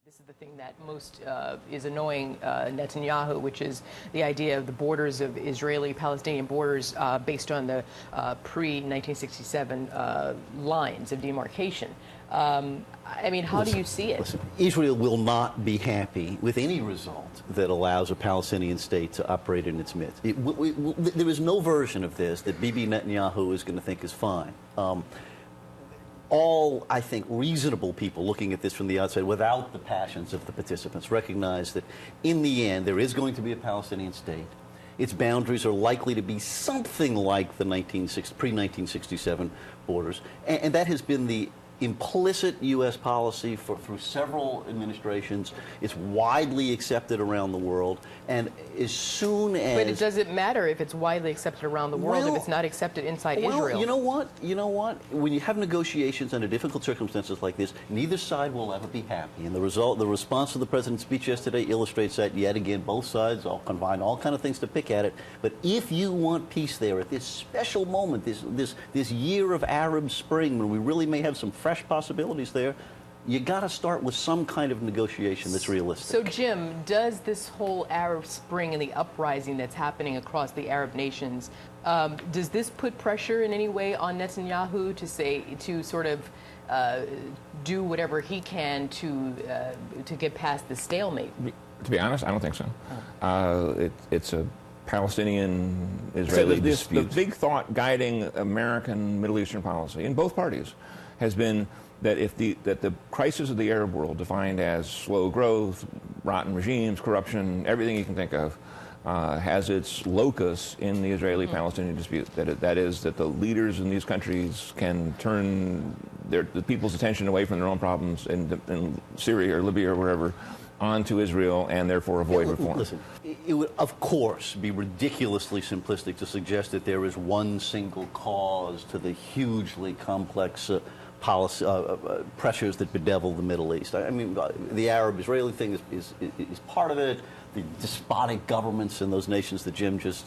This is the thing that most is annoying Netanyahu, which is the idea of the borders of Israeli-Palestinian borders based on the pre-1967 lines of demarcation. I mean, how do you see it? Listen, Israel will not be happy with any result that allows a Palestinian state to operate in its midst. There is no version of this that Bibi Netanyahu is going to think is fine. All, I think, reasonable people looking at this from the outside without the passions of the participants recognize that in the end there is going to be a Palestinian state. Its boundaries are likely to be something like the pre-1967 borders, and that has been the implicit U.S. policy through several administrations. It's widely accepted around the world, and as soon as... But does it matter if it's widely accepted around the world if it's not accepted inside Israel? You know what? You know what? When you have negotiations under difficult circumstances like this, neither side will ever be happy. And the response to the president's speech yesterday illustrates that yet again. Both sides all combine all kind of things to pick at it. But if you want peace there at this special moment, this year of Arab Spring, when we really may have some fresh possibilities there, you got to start with some kind of negotiation that's realistic. So, Jim, does this whole Arab Spring and the uprising that's happening across the Arab nations, does this put pressure in any way on Netanyahu to sort of do whatever he can to get past the stalemate? To be honest, I don't think so. It's a Palestinian-Israeli dispute. The big thought guiding American Middle Eastern policy in both parties has been that that the crisis of the Arab world, defined as slow growth, rotten regimes, corruption, everything you can think of, has its locus in the Israeli-Palestinian dispute. That is that the leaders in these countries can turn the people's attention away from their own problems in Syria or Libya or wherever onto Israel and therefore avoid reform. Listen, it would, of course, be ridiculously simplistic to suggest that there is one single cause to the hugely complex pressures that bedevil the Middle East. I mean, the Arab-Israeli thing is part of it. The despotic governments in those nations that Jim just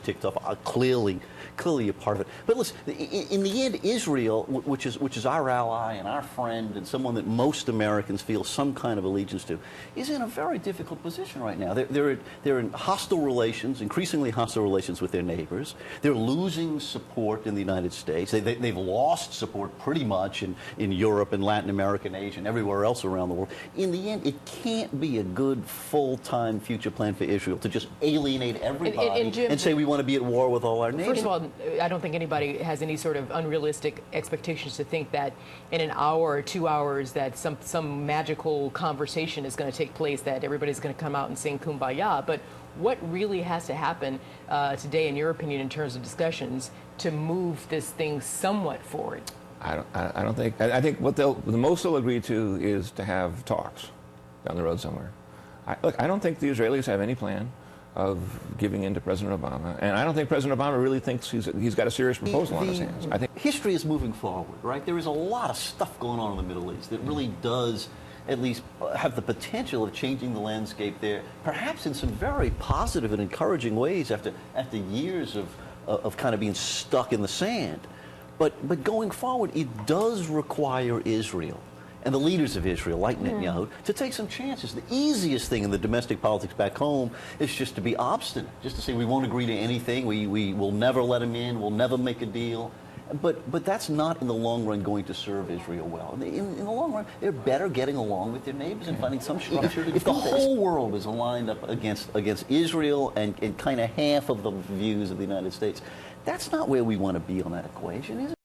ticked off are clearly a part of it. But listen, in the end, Israel, which is our ally and our friend and someone that most Americans feel some kind of allegiance to, is in a very difficult position right now. They're in hostile relations, increasingly hostile relations with their neighbors. They're losing support in the United States. They've lost support pretty much in Europe and Latin America and Asia and everywhere else around the world. In the end, it can't be a good full-time future plan for Israel to just alienate everybody and say we want to be at war with all our neighbors. First of all, I don't think anybody has any sort of unrealistic expectations to think that in an hour or 2 hours that some magical conversation is going to take place, that everybody's going to come out and sing Kumbaya. But what really has to happen today, in your opinion, in terms of discussions to move this thing somewhat forward? I don't think. I think what the most they'll agree to is to have talks down the road somewhere. Look, I don't think the Israelis have any plan of giving in to President Obama, and I don't think President Obama really thinks he's got a serious proposal on his hands. I think history is moving forward, right? There is a lot of stuff going on in the Middle East that really does at least have the potential of changing the landscape there, perhaps in some very positive and encouraging ways after years of kind of being stuck in the sand. But going forward, it does require Israel and the leaders of Israel, like Netanyahu, to take some chances. The easiest thing in the domestic politics back home is just to be obstinate, just to say we won't agree to anything, we will never let him in, we'll never make a deal. But that's not in the long run going to serve Israel well. In the long run, they're better getting along with their neighbors and finding some structure. If the whole world is aligned up against Israel and kind of half of the views of the United States, that's not where we want to be on that equation, is it?